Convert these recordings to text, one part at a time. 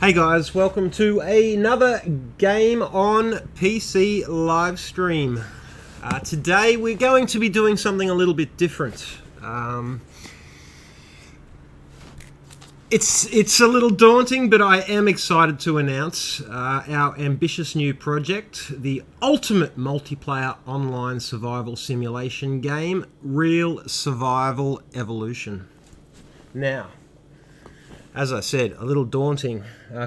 Hey guys, welcome to another game on PC live stream. Today we're going to be doing something a little bit different. It's a little daunting, but I am excited to announce our ambitious new project, the ultimate multiplayer online survival simulation game, Real Survival Evolution. Now, as I said, a little daunting,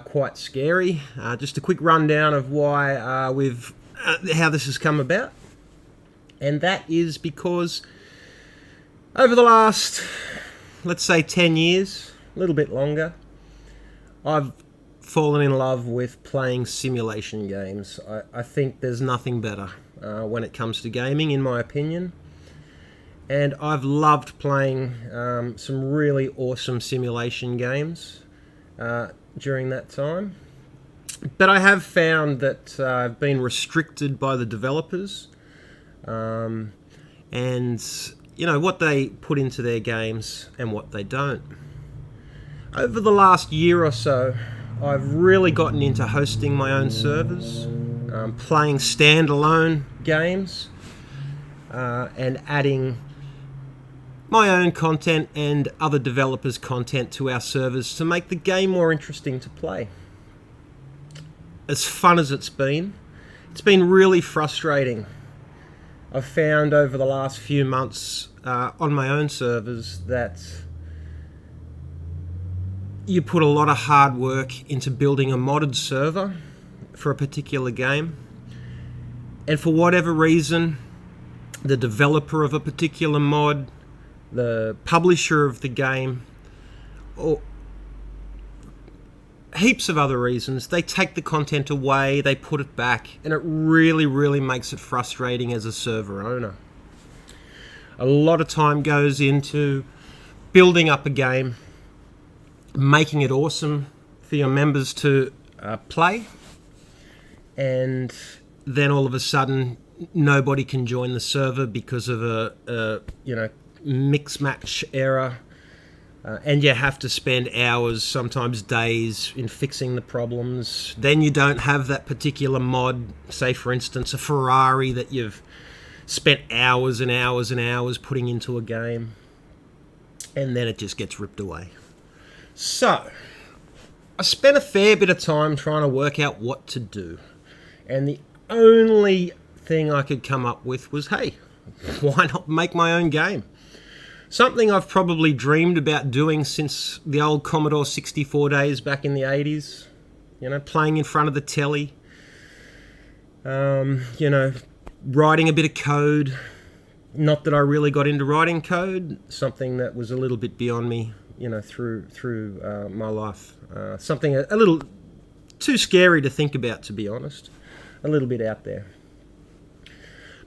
quite scary. Just a quick rundown of why how this has come about. And that is because over the last, let's say 10 years, a little bit longer, I've fallen in love with playing simulation games. I think there's nothing better when it comes to gaming, in my opinion. And I've loved playing some really awesome simulation games during that time. But I have found that I've been restricted by the developers and, you know, what they put into their games and what they don't. Over the last year or so, I've really gotten into hosting my own servers, playing standalone games, and adding my own content and other developers' content to our servers to make the game more interesting to play. As fun as it's been really frustrating. I've found over the last few months on my own servers that you put a lot of hard work into building a modded server for a particular game, and for whatever reason, the developer of a particular mod, the publisher of the game, or heaps of other reasons, they take the content away, they put it back, and it really makes it frustrating as a server owner. A lot of time goes into building up a game, making it awesome for your members to play, and then all of a sudden nobody can join the server because of a mix match error, and you have to spend hours, sometimes days, in fixing the problems. Then you don't have that particular mod, say for instance a Ferrari that you've spent hours and hours and hours putting into a game, and then it just gets ripped away. So I spent a fair bit of time trying to work out what to do, and the only thing I could come up with was, hey, why not make my own game? Something I've probably dreamed about doing since the old Commodore 64 days back in the 80s. You know, playing in front of the telly. Writing a bit of code. Not that I really got into writing code. Something that was a little bit beyond me, you know, through my life. Something a little too scary to think about, to be honest. A little bit out there.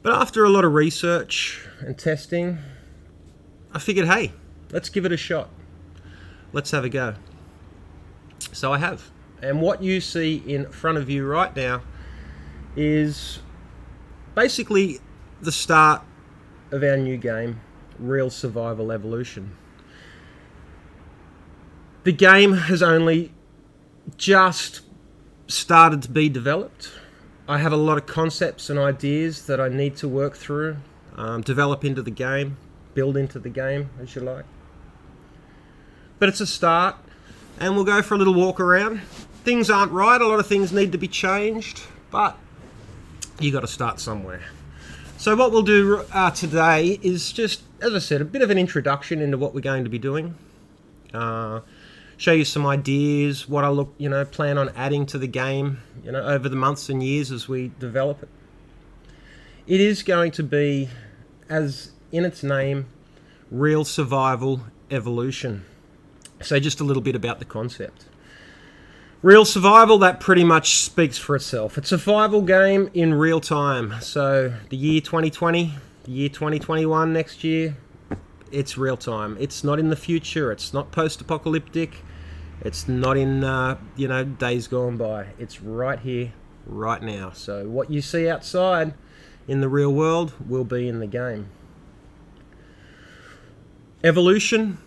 But after a lot of research and testing, I figured, hey, let's give it a shot. Let's have a go. So I have. And what you see in front of you right now is basically the start of our new game, Real Survival Evolution. The game has only just started to be developed. I have a lot of concepts and ideas that I need to work through, develop into the game, build into the game, as you like. But it's a start, and we'll go for a little walk around. Things aren't right, a lot of things need to be changed, but you got to start somewhere. So what we'll do today is just, as I said, a bit of an introduction into what we're going to be doing. Show you some ideas, what I plan on adding to the game, over the months and years as we develop it. It is going to be, as in its name, Real Survival Evolution. So just a little bit about the concept. Real survival, that pretty much speaks for itself. It's a survival game in real time. So the year 2020, the year 2021 next year, it's real time. It's not in the future. It's not post-apocalyptic. It's not in, days gone by. It's right here, right now. So what you see outside in the real world will be in the game. Evolution,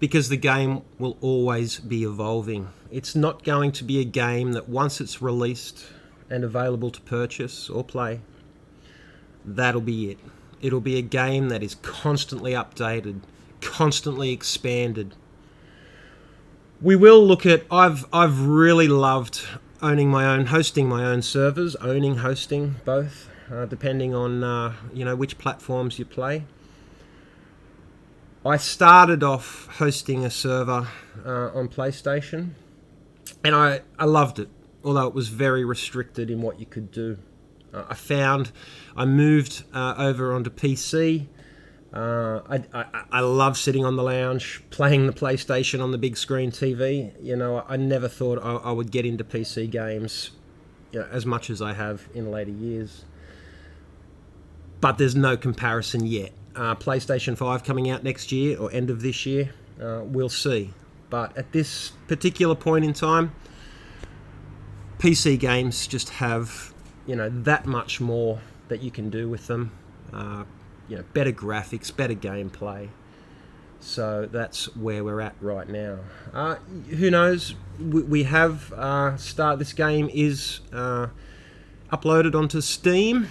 because the game will always be evolving. It's not going to be a game that once it's released and available to purchase or play, that'll be it. It'll be a game that is constantly updated, constantly expanded. We will look at, I've really loved hosting my own servers, hosting both, depending on which platforms you play. I started off hosting a server on PlayStation, and I loved it, although it was very restricted in what you could do. I moved over onto PC. I love sitting on the lounge, playing the PlayStation on the big screen TV. I never thought I would get into PC games as much as I have in later years. But there's no comparison yet. PlayStation 5 coming out next year or end of this year, we'll see. But at this particular point in time, PC games just have that much more that you can do with them. Better graphics, better gameplay. So that's where we're at right now. Who knows? We have this game is uploaded onto Steam.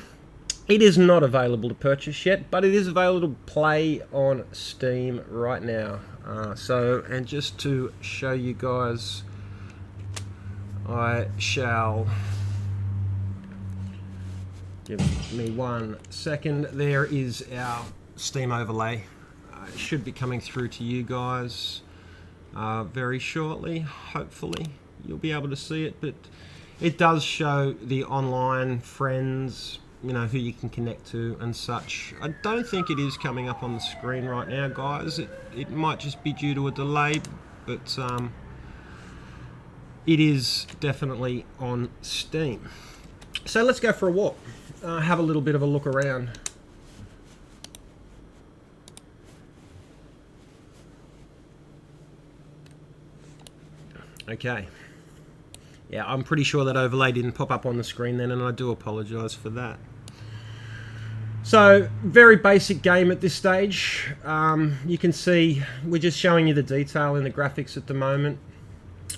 It is not available to purchase yet, but it is available to play on Steam right now. And just to show you guys, I shall give me 1 second. There is our Steam overlay. It should be coming through to you guys very shortly. Hopefully you'll be able to see it, but it does show the online friends, who you can connect to and such. I don't think it is coming up on the screen right now, guys. It might just be due to a delay, but it is definitely on Steam. So let's go for a walk. Have a little bit of a look around. Okay. Yeah, I'm pretty sure that overlay didn't pop up on the screen then, and I do apologize for that. So, very basic game at this stage. You can see we're just showing you the detail in the graphics at the moment.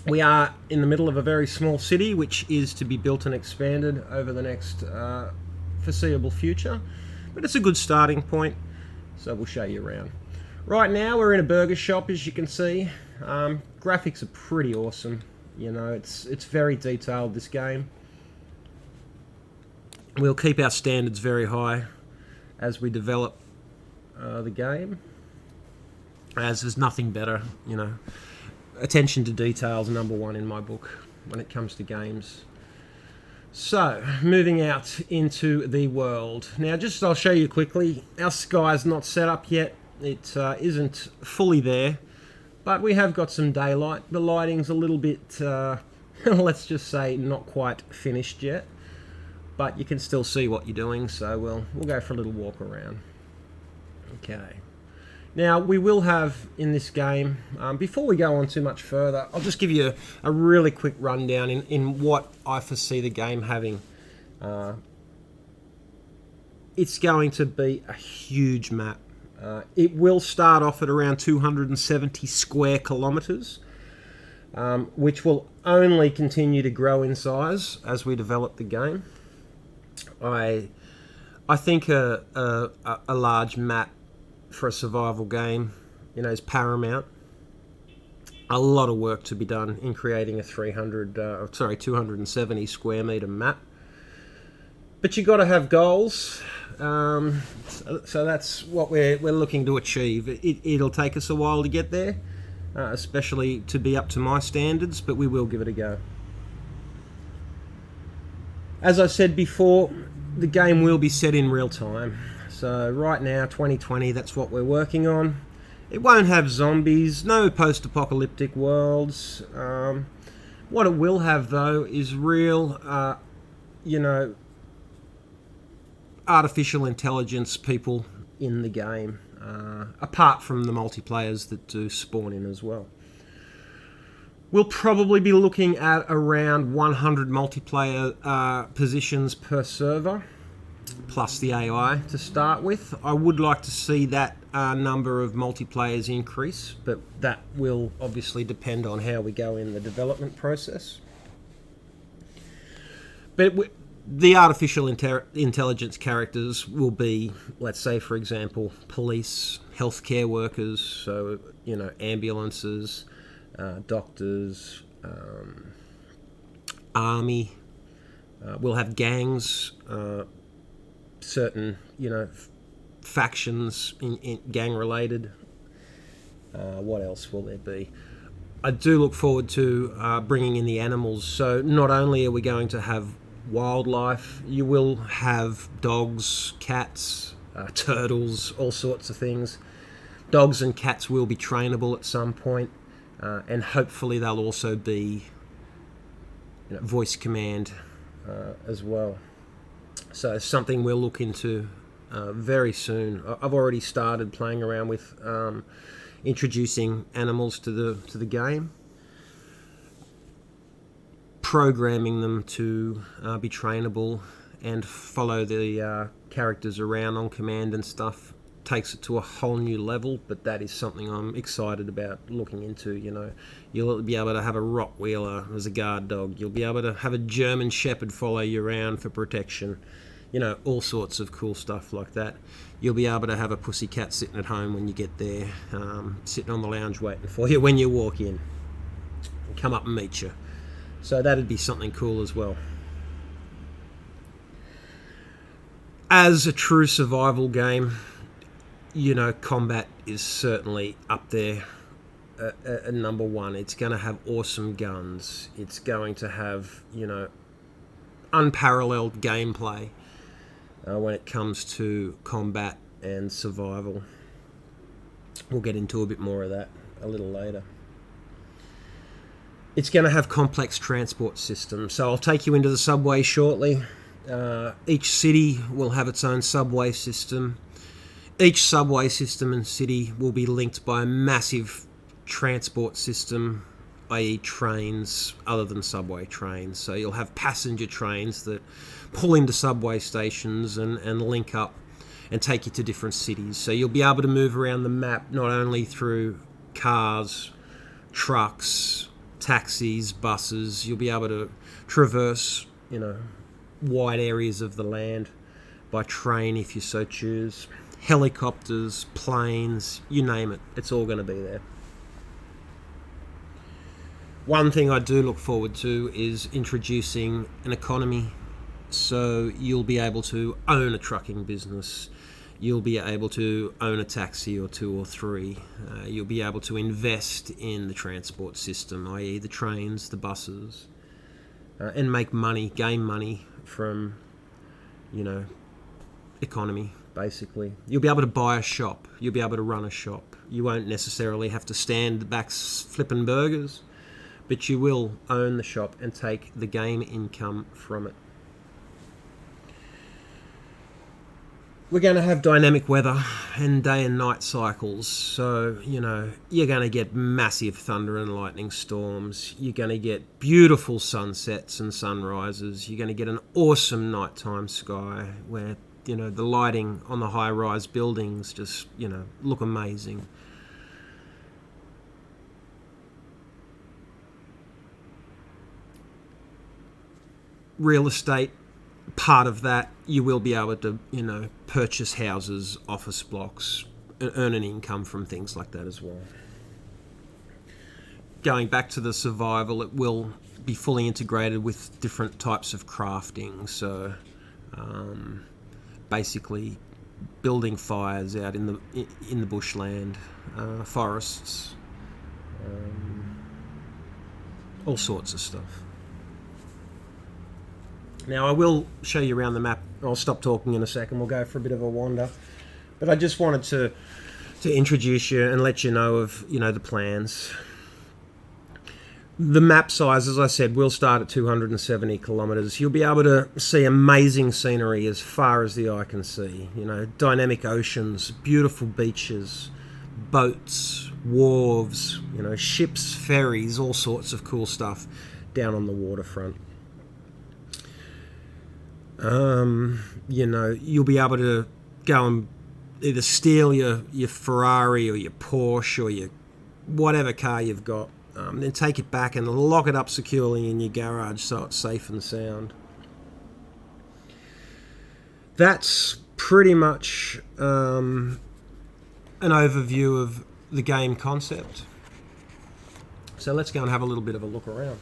We are in the middle of a very small city, which is to be built and expanded over the next foreseeable future. But it's a good starting point, so we'll show you around. Right now, we're in a burger shop, as you can see. Graphics are pretty awesome. It's very detailed, this game. We'll keep our standards very high as we develop the game, as there's nothing better. Attention to detail is #1 in my book when it comes to games. So, moving out into the world. Now, I'll show you quickly. Our sky's not set up yet. It isn't fully there, but we have got some daylight. The lighting's a little bit, let's just say, not quite finished yet. But you can still see what you're doing, so we'll go for a little walk around. Okay. Now, we will have in this game, before we go on too much further, I'll just give you a really quick rundown in what I foresee the game having. It's going to be a huge map. It will start off at around 270 square kilometers, which will only continue to grow in size as we develop the game. I think a large map for a survival game, is paramount. A lot of work to be done in creating a 270 square meter map. But you got to have goals. So that's what we're looking to achieve. It'll take us a while to get there, especially to be up to my standards, but we will give it a go. As I said before, the game will be set in real time. So right now, 2020, that's what we're working on. It won't have zombies, no post-apocalyptic worlds. What it will have, though, is real, artificial intelligence people in the game, apart from the multiplayers that do spawn in as well. We'll probably be looking at around 100 multiplayer positions per server. plus the AI to start with. I would like to see that number of multiplayers increase, but that will obviously depend on how we go in the development process. But the artificial intelligence characters will be, let's say, for example, police, healthcare workers, so, you know, ambulances, doctors, army. We'll have gangs, certain, you know, factions in gang related. What else will there be? I do look forward to bringing in the animals. So not only are we going to have wildlife, you will have dogs, cats, turtles, all sorts of things. Dogs and cats will be trainable at some point, and hopefully they'll also be, you know, voice command as well. So something we'll look into very soon. I've already started playing around with introducing animals to the game, programming them to be trainable and follow the characters around on command and stuff. Takes it to a whole new level, but that is something I'm excited about looking into. You know, you'll be able to have a Rottweiler as a guard dog. You'll be able to have a German Shepherd follow you around for protection. You know, all sorts of cool stuff like that. You'll be able to have a pussycat sitting at home when you get there, sitting on the lounge waiting for you when you walk in, and come up and meet you. So that'd be something cool as well. As a true survival game, you know, combat is certainly up there at number one. It's going to have awesome guns. It's going to have, you know, unparalleled gameplay when it comes to combat and survival. We'll get into a bit more of that a little later. It's going to have complex transport systems. So I'll take you into the subway shortly. Each city will have its own subway system. Each subway system and city will be linked by a massive transport system, i.e. trains, other than subway trains. So you'll have passenger trains that pull into subway stations and link up and take you to different cities. So you'll be able to move around the map not only through cars, trucks, taxis, buses. You'll be able to traverse, you know, wide areas of the land by train if you so choose. Helicopters, planes, you name it, it's all going to be there. One thing I do look forward to is introducing an economy. So you'll be able to own a trucking business. You'll be able to own a taxi or two or three. You'll be able to invest in the transport system, i.e. the trains, the buses, and make money, gain money from, you know, economy, basically. You'll be able to buy a shop. You'll be able to run a shop. You won't necessarily have to stand back flipping burgers, but you will own the shop and take the game income from it. We're going to have dynamic weather and day and night cycles. So, you know, you're going to get massive thunder and lightning storms. You're going to get beautiful sunsets and sunrises. You're going to get an awesome nighttime sky where, you know, the lighting on the high-rise buildings just, you know, look amazing. Real estate, part of that, you will be able to, you know, purchase houses, office blocks, and earn an income from things like that as well. Going back to the survival, it will be fully integrated with different types of crafting. So, basically, building fires out in the bushland, forests, all sorts of stuff. Now, I will show you around the map. I'll stop talking in a second. We'll go for a bit of a wander. But I just wanted to introduce you and let you know of, you know, the plans. The map size, as I said, will start at 270 kilometres. You'll be able to see amazing scenery as far as the eye can see. You know, dynamic oceans, beautiful beaches, boats, wharves, you know, ships, ferries, all sorts of cool stuff down on the waterfront. You know, you'll be able to go and either steal your Ferrari or your Porsche or your whatever car you've got, then take it back and lock it up securely in your garage so it's safe and sound. That's pretty much an overview of the game concept. So let's go and have a little bit of a look around.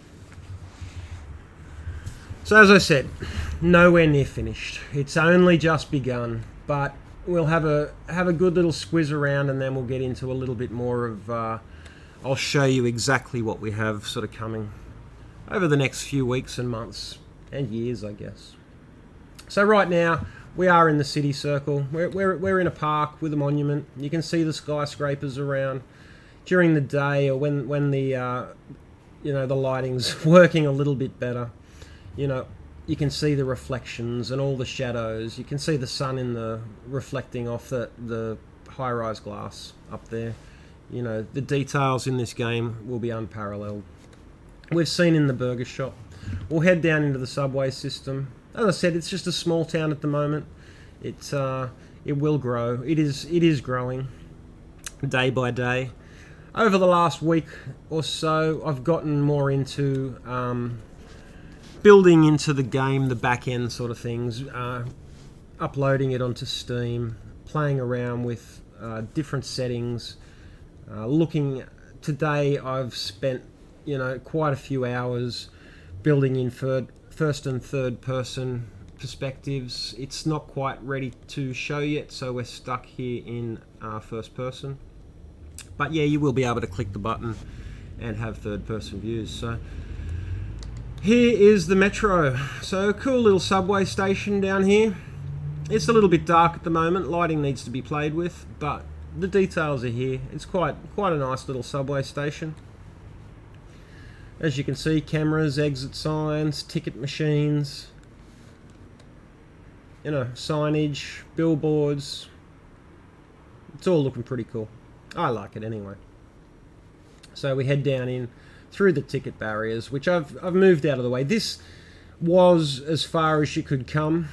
So as I said, nowhere near finished. It's only just begun, but we'll have a good little squiz around, and then we'll get into a little bit more of I'll show you exactly what we have sort of coming over the next few weeks and months and years, I guess. So right now we are in the city circle. We're in a park with a monument. You can see the skyscrapers around. During the day, or when the the lighting's working a little bit better, you can see the reflections and all the shadows. You can see the sun in the reflecting off the high-rise glass up there. The details in this game will be unparalleled. We've seen in the burger shop. We'll head down into the subway system. As I said, it's just a small town at the moment. It will grow. It is growing day by day. Over the last week or so, I've gotten more into building into the game, the back end sort of things, uploading it onto Steam, playing around with different settings. Today I've spent quite a few hours building in first and third person perspectives. It's not quite ready to show yet, so we're stuck here in first person. But yeah, you will be able to click the button and have third person views. So here is the metro. So a cool little subway station down here. It's a little bit dark at the moment. Lighting needs to be played with, but the details are here. It's quite a nice little subway station. As you can see, cameras, exit signs, ticket machines, signage, billboards. It's all looking pretty cool. I like it anyway. So we head down in through the ticket barriers, which I've moved out of the way. This was as far as you could come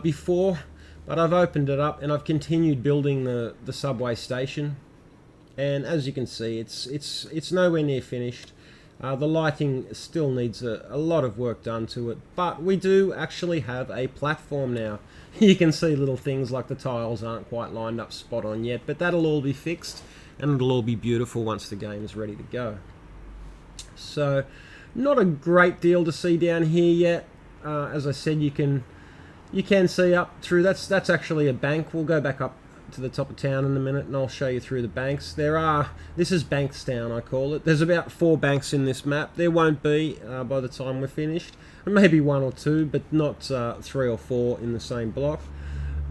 before, but I've opened it up and I've continued building the subway station. And as you can see, it's nowhere near finished. The lighting still needs a lot of work done to it, but we do actually have a platform now. You can see little things like the tiles aren't quite lined up spot on yet, but that'll all be fixed and it'll all be beautiful once the game is ready to go. So not a great deal to see down here yet. As I said, you can see up through. That's actually a bank. We'll go back up to the top of town in a minute and I'll show you through the banks. This is Bankstown, I call it. There's about 4 banks in this map. There won't be by the time we're finished. Maybe 1 or 2, but not 3 or 4 in the same block.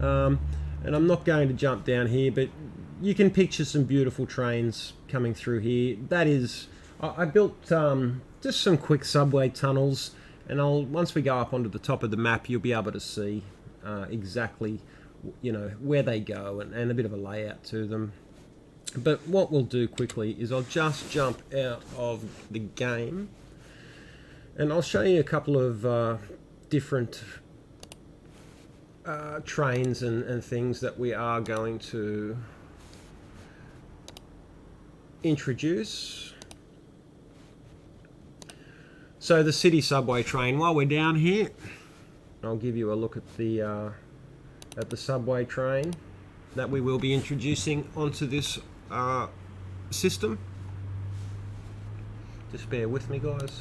And I'm not going to jump down here, but you can picture some beautiful trains coming through here. That is, I built just some quick subway tunnels, and once we go up onto the top of the map, you'll be able to see exactly where they go and a bit of a layout to them. But what we'll do quickly is I'll just jump out of the game and I'll show you a couple of different trains and things that we are going to introduce. So the city subway train, while we're down here, I'll give you a look at the subway train that we will be introducing onto this system. Just bear with me, guys.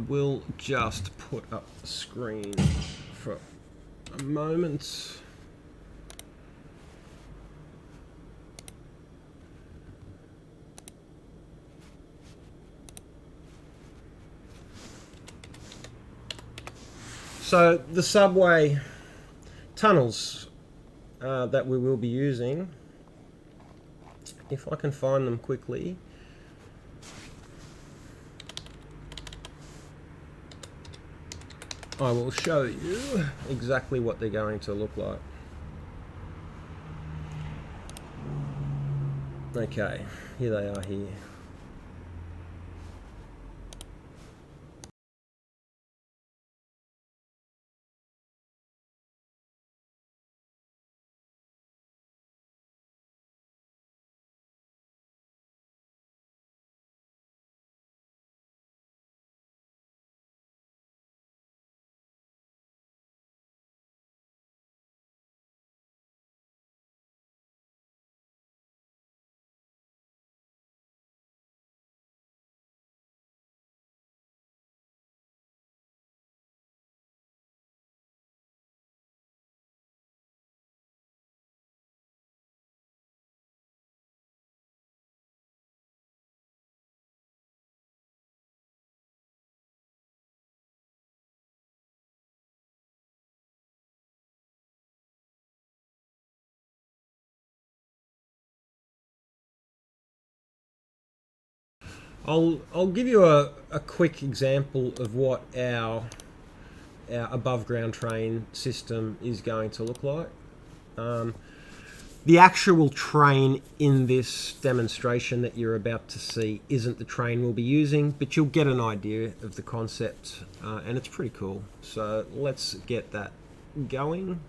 We'll just put up the screen for a moment. So the subway tunnels that we will be using, if I can find them quickly. I will show you exactly what they're going to look like. Okay, here they are here. I'll give you a quick example of what our above ground train system is going to look like. The actual train in this demonstration that you're about to see isn't the train we'll be using, but you'll get an idea of the concept, and it's pretty cool. So let's get that going.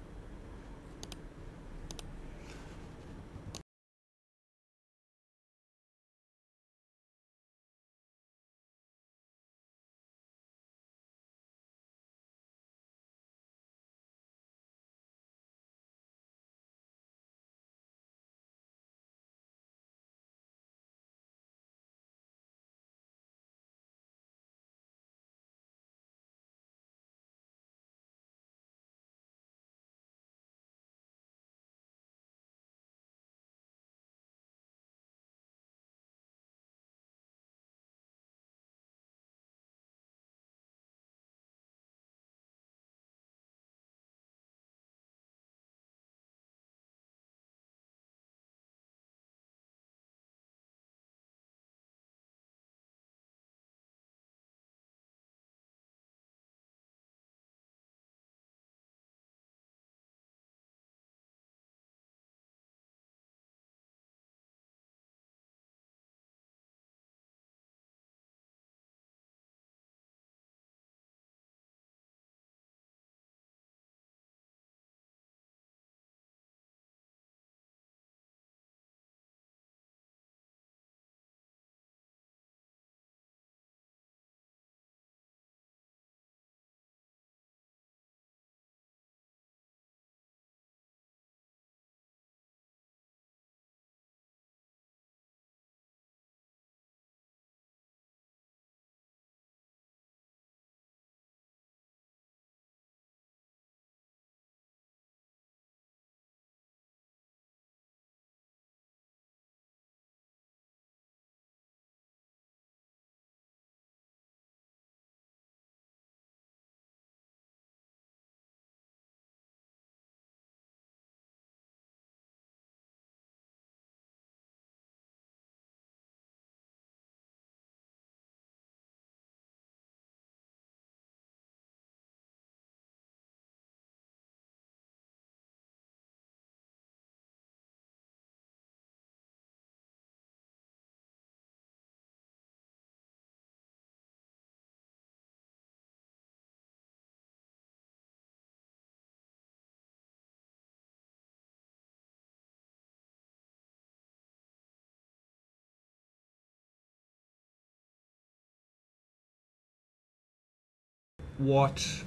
What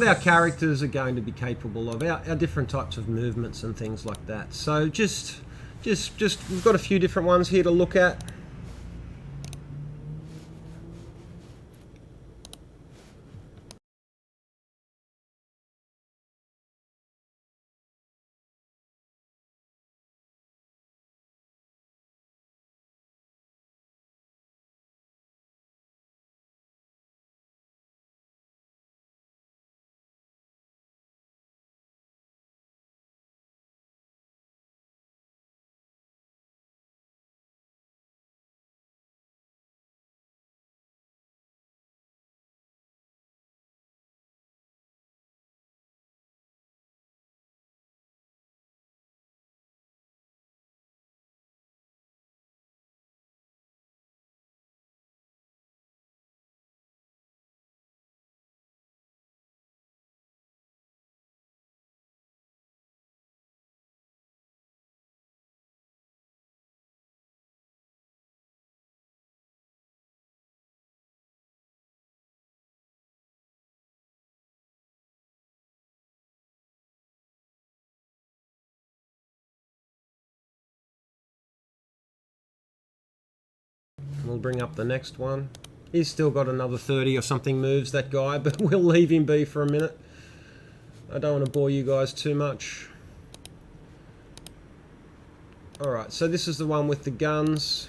our characters are going to be capable of, our different types of movements and things like that. So just we've got a few different ones here to look at. We'll bring up the next one. He's still got another 30 or something moves, that guy, but we'll leave him be for a minute. I don't want to bore you guys too much. Alright, so this is the one with the guns.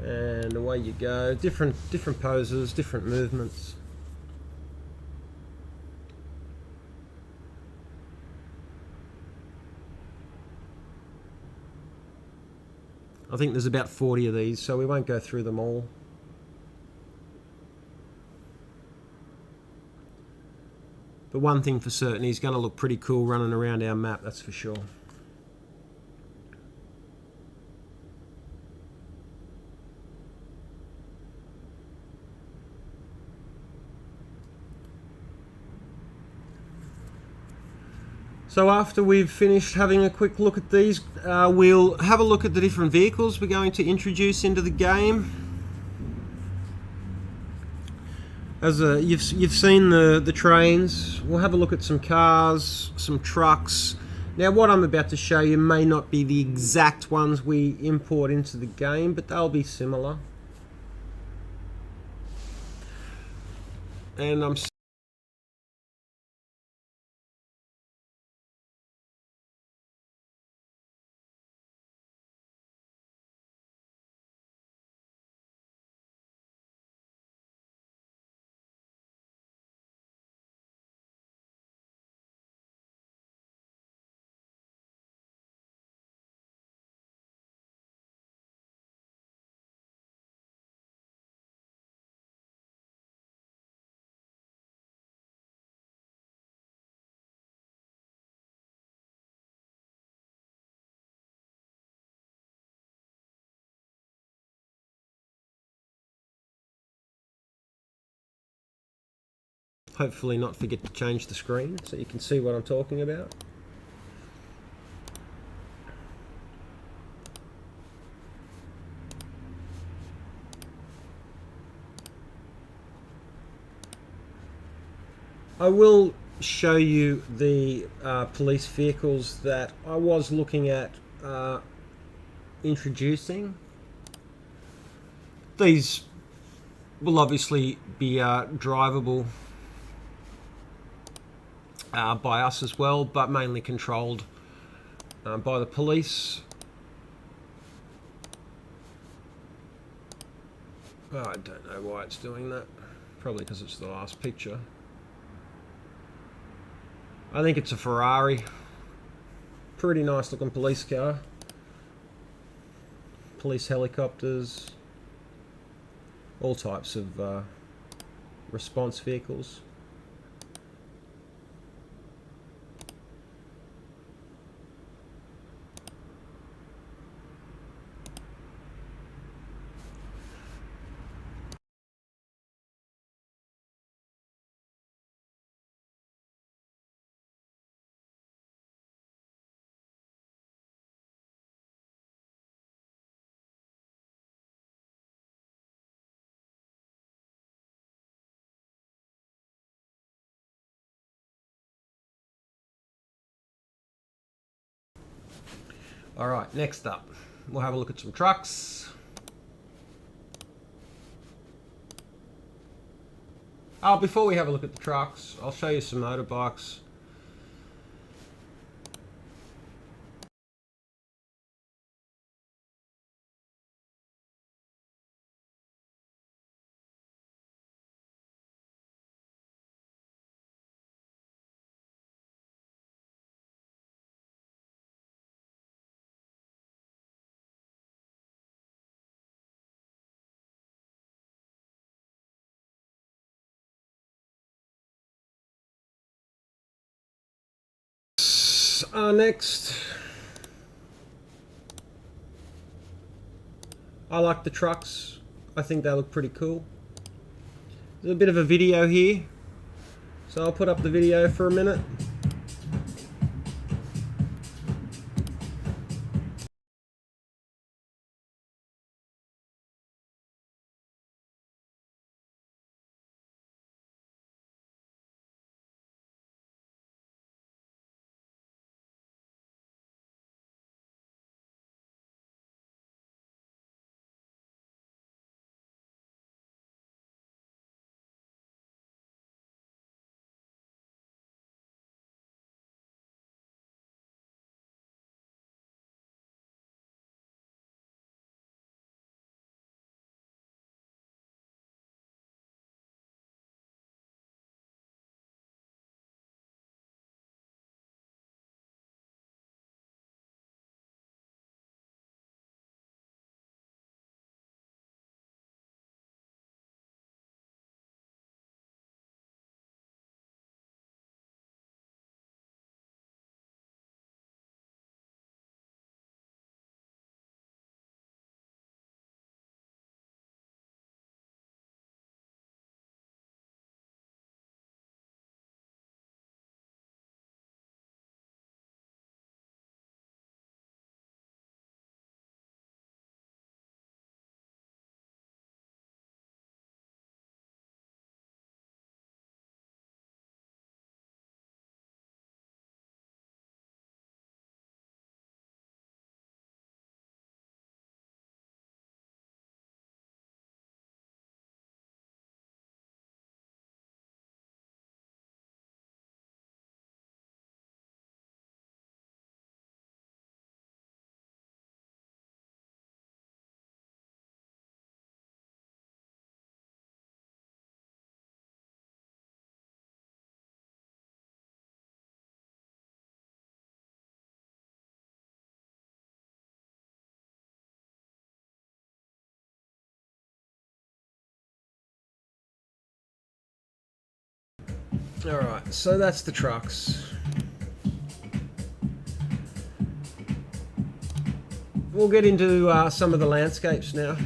And away you go. Different poses, different movements. I think there's about 40 of these, so we won't go through them all. But one thing for certain, he's going to look pretty cool running around our map, that's for sure. So after we've finished having a quick look at these, we'll have a look at the different vehicles we're going to introduce into the game. As you've seen the trains, we'll have a look at some cars, some trucks. Now what I'm about to show you may not be the exact ones we import into the game, but they'll be similar. And I'm hopefully not forget to change the screen so you can see what I'm talking about. I will show you the police vehicles that I was looking at introducing. These will obviously be drivable by us as well, but mainly controlled by the police. Oh, I don't know why it's doing that. Probably because it's the last picture. I think it's a Ferrari. Pretty nice looking police car. Police helicopters. All types of response vehicles. Alright, next up, we'll have a look at some trucks. Before we have a look at the trucks, I'll show you some motorbikes. Next, I like the trucks. I think they look pretty cool. There's a bit of a video here, so I'll put up the video for a minute. Alright, so that's the trucks. We'll get into some of the landscapes now.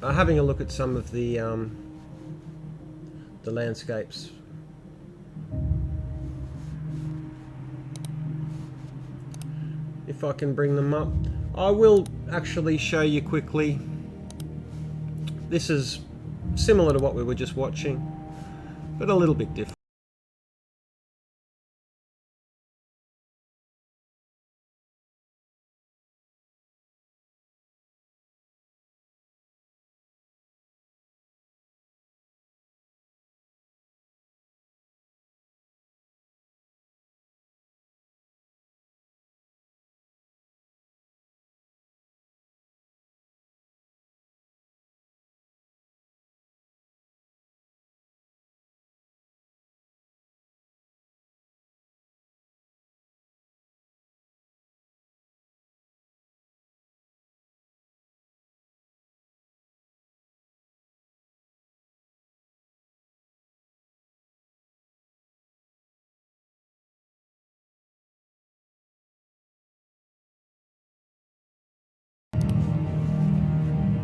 Having a look at some of the landscapes. If I can bring them up, I will actually show you quickly. This is similar to what we were just watching, but a little bit different.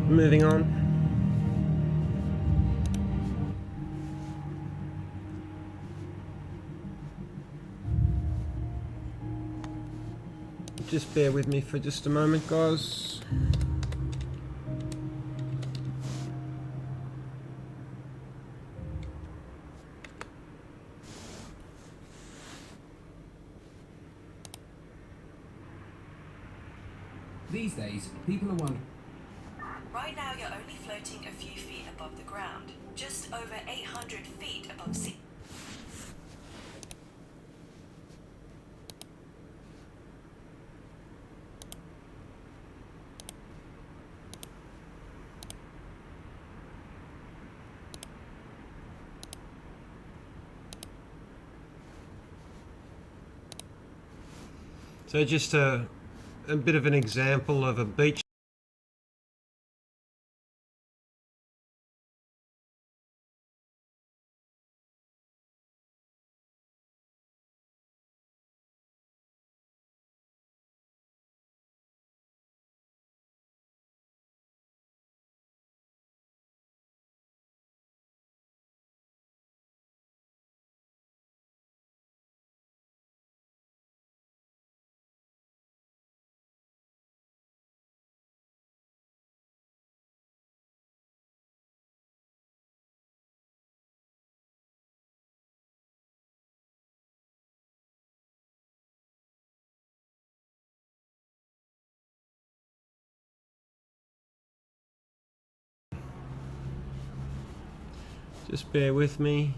Moving on. Just bear with me for just a moment, guys. These days, people are wondering. Right now you're only floating a few feet above the ground, just over 800 feet above sea. So just a bit of an example of a beach. Just bear with me.